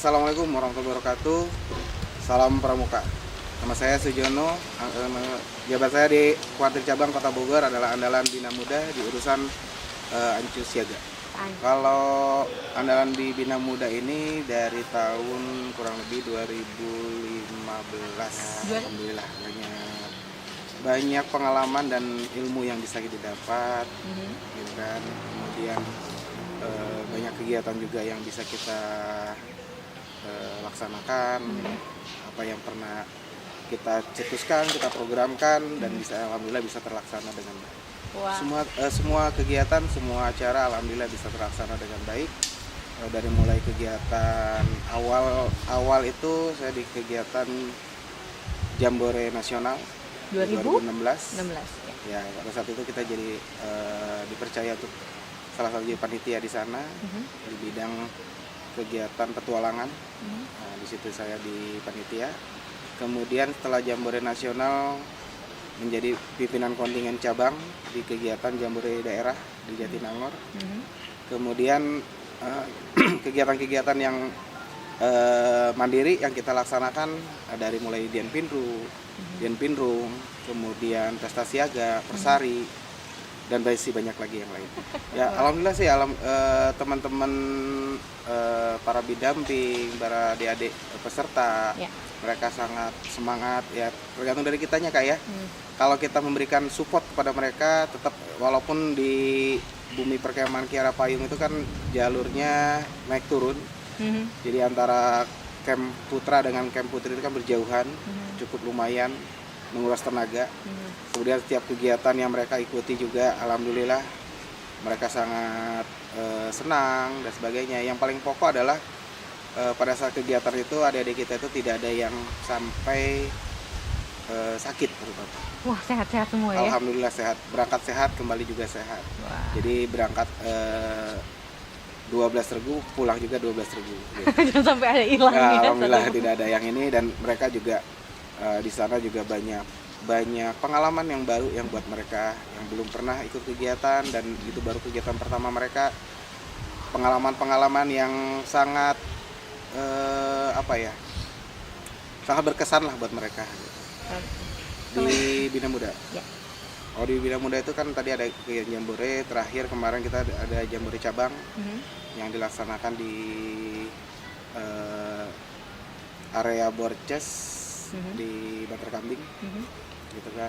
Assalamualaikum warahmatullahi wabarakatuh. Salam Pramuka. Nama saya Sujono. Jabat saya di Kuartir Cabang Kota Bogor adalah andalan Bina Muda di urusan Ancus Siaga. Kalau andalan di Bina Muda ini dari tahun kurang lebih 2015. Alhamdulillah banyak pengalaman dan ilmu yang bisa kita dapat, gitu kan. Kemudian banyak kegiatan juga yang bisa kita laksanakan, apa yang pernah kita cetuskan, kita programkan, dan bisa alhamdulillah bisa terlaksana dengan baik. Wow. Semua kegiatan, semua acara alhamdulillah bisa terlaksana dengan baik. Dari mulai kegiatan awal itu saya di kegiatan Jambore Nasional 2016. Ya, pada saat itu kita jadi dipercaya untuk salah satu panitia di sana di bidang kegiatan petualangan. Nah, di situ saya di panitia. Kemudian setelah Jambore Nasional menjadi pimpinan kontingen cabang di kegiatan Jambore daerah di Jatinangor. Kemudian kegiatan-kegiatan yang mandiri yang kita laksanakan dari mulai Dian Pinrung, kemudian Pesta Siaga, Persari, dan masih banyak lagi yang lain. Ya, alhamdulillah sih teman-teman para bidamping, para adik-adik peserta, mereka sangat semangat. Ya, tergantung dari kitanya Kak ya. Kalau kita memberikan support kepada mereka, tetap walaupun di bumi perkemahan Kiara Payung itu kan jalurnya naik turun. Jadi antara camp putra dengan camp putri itu kan berjauhan, cukup lumayan menguras tenaga. Kemudian setiap kegiatan yang mereka ikuti juga alhamdulillah mereka sangat senang dan sebagainya. Yang paling pokok adalah pada saat kegiatan itu adik-adik kita itu tidak ada yang sampai sakit terutama. Wah, sehat-sehat semua ya? Alhamdulillah sehat, berangkat sehat, kembali juga sehat. Wah. Jadi berangkat 12 regu, pulang juga 12 regu. Gitu. Jangan sampai ada hilang ya. Alhamdulillah tidak ada yang ini, dan mereka juga di sana juga banyak pengalaman yang baru yang buat mereka yang belum pernah ikut kegiatan, dan itu baru kegiatan pertama mereka. Pengalaman-pengalaman yang sangat sangat berkesan lah buat mereka. Gitu. Di Bina Muda. Ya. Oh, di Bina Muda itu kan tadi ada kegiatan Jambore, terakhir kemarin kita ada Jambore cabang yang dilaksanakan di area Borces di Bantar Kambing, gitu kan.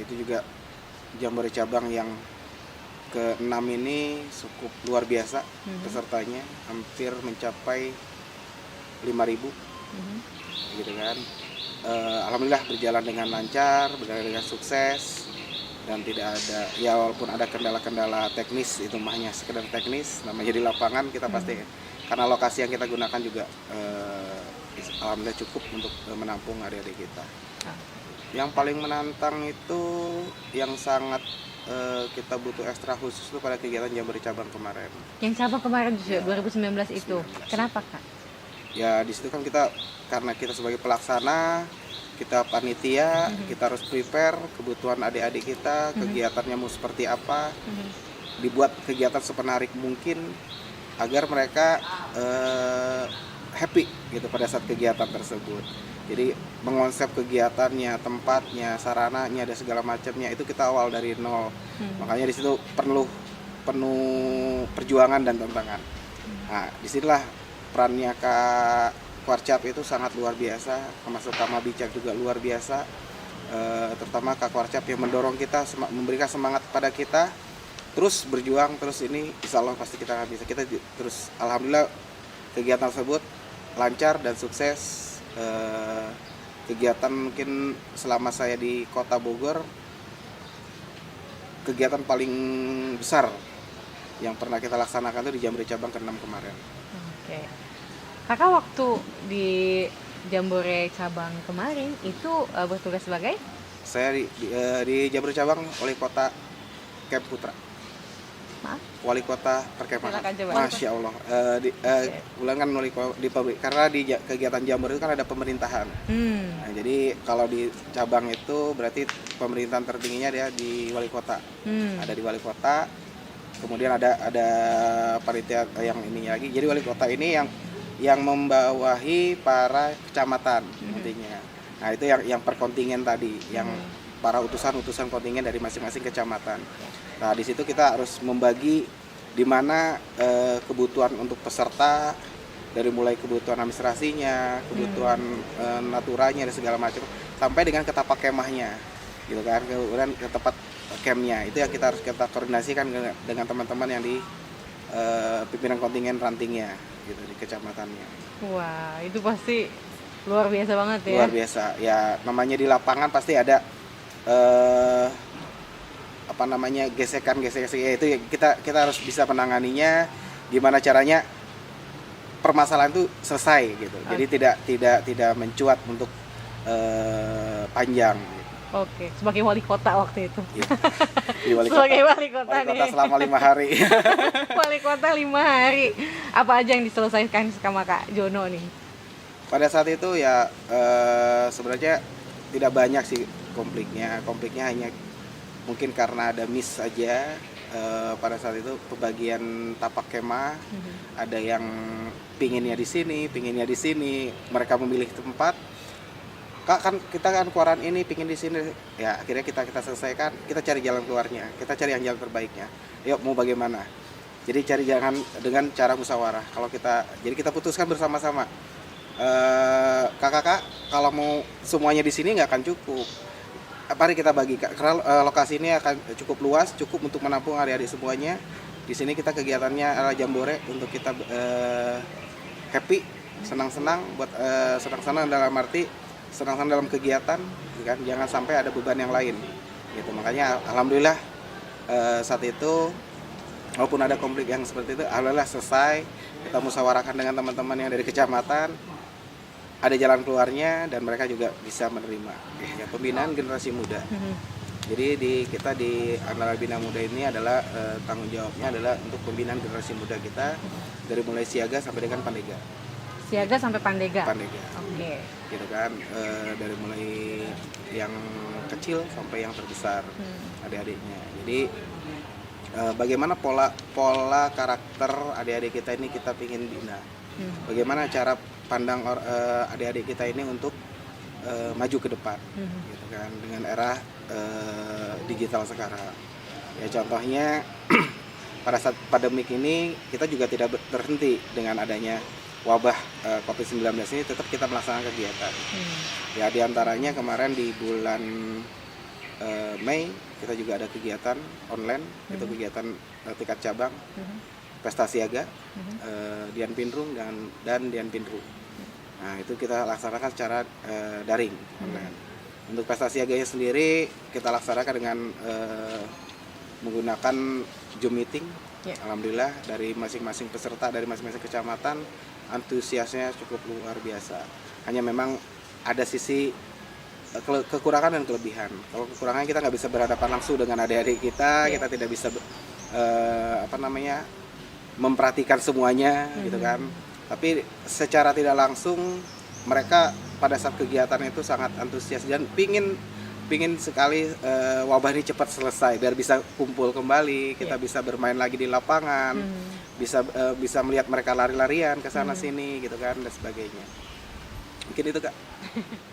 Itu juga Jambore cabang yang ke-6 ini cukup luar biasa, pesertanya hampir mencapai 5.000, gitu kan. Alhamdulillah berjalan dengan lancar, berjalan dengan sukses, dan tidak ada, ya walaupun ada kendala-kendala teknis, itu hanya sekedar teknis, namanya di lapangan kita pasti, karena lokasi yang kita gunakan juga alhamdulillah cukup untuk menampung adik-adik kita. Yang paling menantang itu yang sangat kita butuh ekstra khusus itu pada kegiatan Jambore cabang kemarin. Yang cabang kemarin ya, 2019 itu, 2019. Kenapa Kak? Ya di situ kan kita, karena kita sebagai pelaksana, kita panitia, kita harus prepare kebutuhan adik-adik kita, kegiatannya mau seperti apa, dibuat kegiatan semenarik mungkin agar mereka happy gitu pada saat kegiatan tersebut. Jadi mengonsep kegiatannya, tempatnya, sarananya, dan segala macamnya itu kita awal dari nol. Makanya di situ penuh perjuangan dan tantangan. Nah, disinilah perannya Kak Kwarcap itu sangat luar biasa, termasuk Kak Mabicak juga luar biasa, terutama Kak Kwarcap yang mendorong kita, memberikan semangat pada kita, terus berjuang, terus ini insya Allah pasti kita akan bisa. Kita terus, alhamdulillah kegiatan tersebut lancar dan sukses. Kegiatan mungkin selama saya di Kota Bogor, kegiatan paling besar yang pernah kita laksanakan itu di Jambore cabang ke-6 kemarin. Oke. Kakak waktu di Jambore cabang kemarin itu bertugas sebagai? Saya di Jambore cabang Wali Kota Camp Putra. Maaf? Wali Kota Perkemahan. Masya Allah. Ulangan wali di pabrik, karena di kegiatan Jambore itu kan ada pemerintahan. Nah, jadi kalau di cabang itu berarti pemerintahan tertingginya dia di Wali Kota. Ada di Wali Kota. Kemudian ada panitia yang ini lagi. Jadi Wali Kota ini yang yang membawahi para kecamatan nantinya. Nah itu yang per kontingen tadi, yang para utusan kontingen dari masing-masing kecamatan. Nah di situ kita harus membagi di mana kebutuhan untuk peserta, dari mulai kebutuhan administrasinya, kebutuhan naturanya dan segala macam, sampai dengan ke tapak kemahnya, gitu kan, kemudian ke tempat campnya. Itu yang kita harus koordinasikan dengan teman-teman yang di pimpinan kontingen rantingnya, gitu, di kecamatannya. Wah, itu pasti luar biasa banget ya. Luar biasa, ya namanya di lapangan pasti ada gesekan ya, itu kita harus bisa menanganinya. Gimana caranya permasalahan itu selesai gitu. Jadi tidak mencuat untuk panjang. Oke, sebagai wali kota waktu itu. Ya. Sebagai wali kota nih. Selama 5 hari. Wali kota 5 hari. Apa aja yang diselesaikan sama Kak Jono nih? Pada saat itu ya sebenarnya tidak banyak sih konfliknya. Konfliknya hanya mungkin karena ada miss saja. Pada saat itu pembagian tapak kemah, ada yang pinginnya di sini, mereka memilih tempat. Kak, kan kita kan keluaran ini pingin di sini, ya akhirnya kita selesaikan, kita cari jalan keluarnya, kita cari yang jalan terbaiknya. Yuk, mau bagaimana? Jadi cari jalan dengan cara musyawarah. Jadi kita putuskan bersama-sama. Kakak, kalau mau semuanya di sini nggak akan cukup. Mari kita bagi, karena lokasi ini akan cukup luas, cukup untuk menampung adik-adik semuanya. Di sini kita kegiatannya adalah jambore untuk kita happy, senang-senang, buat senang-senang dalam arti senang-senang dalam kegiatan, kan? Jangan sampai ada beban yang lain, gitu. Makanya alhamdulillah saat itu walaupun ada konflik yang seperti itu, alhamdulillah selesai. Kita musyawarahkan dengan teman-teman yang dari kecamatan, ada jalan keluarnya dan mereka juga bisa menerima. Ya, pembinaan generasi muda. Jadi kita di Antara Bina Muda ini adalah tanggung jawabnya adalah untuk pembinaan generasi muda kita dari mulai siaga sampai dengan pandega. Siaga sampai pandega. Oke. Gitu kan, dari mulai yang kecil sampai yang terbesar, adik-adiknya. Jadi bagaimana pola karakter adik-adik kita ini kita ingin bina. Bagaimana cara pandang adik-adik kita ini untuk maju ke depan, gitu kan, dengan era digital sekarang. Ya contohnya pada saat pandemik ini kita juga tidak terhenti dengan adanya wabah COVID-19 ini, tetap kita melaksanakan kegiatan. Ya diantaranya kemarin di bulan Mei kita juga ada kegiatan online, itu kegiatan tingkat cabang, Pesta Siaga, Dian Pinrung dan Dian Pinrung. Nah itu kita laksanakan secara daring online. Untuk Pesta Siaganya sendiri kita laksanakan dengan menggunakan Zoom meeting. Alhamdulillah dari masing-masing peserta dari masing-masing kecamatan antusiasnya cukup luar biasa. Hanya memang ada sisi kekurangan dan kelebihan. Kalau kekurangannya kita nggak bisa berhadapan langsung dengan adik-adik kita, kita tidak bisa memperhatikan semuanya, gitu kan. Tapi secara tidak langsung mereka pada saat kegiatan itu sangat antusias dan pingin sekali wabah ini cepat selesai biar bisa kumpul kembali, kita bisa bermain lagi di lapangan, bisa melihat mereka lari-larian ke sana sini, gitu kan, dan sebagainya. Mungkin itu Kak.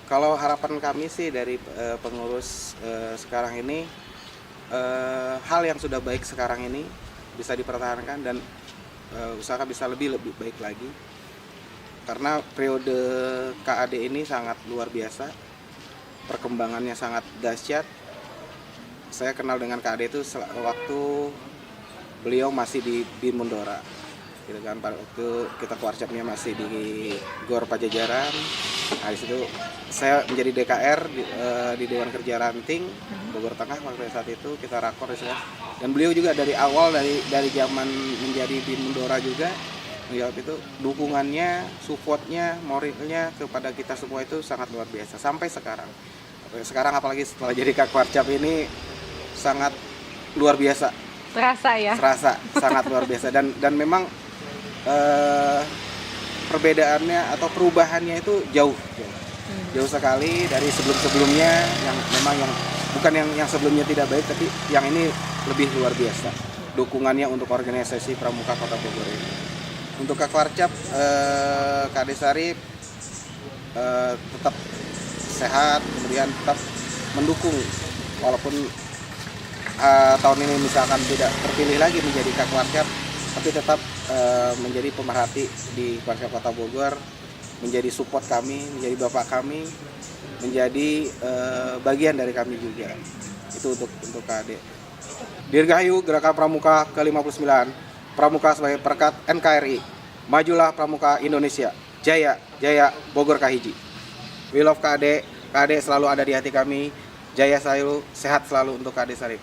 Kalau harapan kami sih dari pengurus sekarang ini, hal yang sudah baik sekarang ini bisa dipertahankan dan usahakan bisa lebih baik lagi. Karena periode KAD ini sangat luar biasa, perkembangannya sangat dahsyat. Saya kenal dengan KAD itu waktu beliau masih di BIN Mundora, gitu kan. Pada waktu kita keluarcapnya masih di Gor Pajajaran. Nah, di situ saya menjadi DKR di Dewan Kerja Ranting Bogor Tengah waktu saat itu kita rakor di sana. Dan beliau juga dari awal dari zaman menjadi BIN Mundora juga, beliau itu dukungannya, supportnya, moralnya kepada kita semua itu sangat luar biasa sampai sekarang. Sekarang apalagi setelah jadi Kak Warcap ini sangat luar biasa. Terasa ya? Terasa, sangat luar biasa dan memang perbedaannya atau perubahannya itu jauh sekali dari sebelumnya yang memang bukan yang sebelumnya tidak baik, tapi yang ini lebih luar biasa dukungannya untuk organisasi Pramuka Kota Bogor ini. Untuk Kak Warcap, Kak Ade Sarip tetap sehat, kemudian tetap mendukung walaupun tahun ini misalkan tidak terpilih lagi menjadi Kak Warcap, tapi tetap menjadi pemerhati di Warcap Kota Bogor, menjadi support kami, menjadi bapak kami, menjadi bagian dari kami juga. Itu untuk Kak Ade. Dirgahayu Gerakan Pramuka ke-59, Pramuka sebagai perekat NKRI. Majulah Pramuka Indonesia. Jaya, Jaya Bogor Kahiji. We love Kak Ade. Kak Ade selalu ada di hati kami. Jaya selalu, sehat selalu untuk Kak Ade Sarip.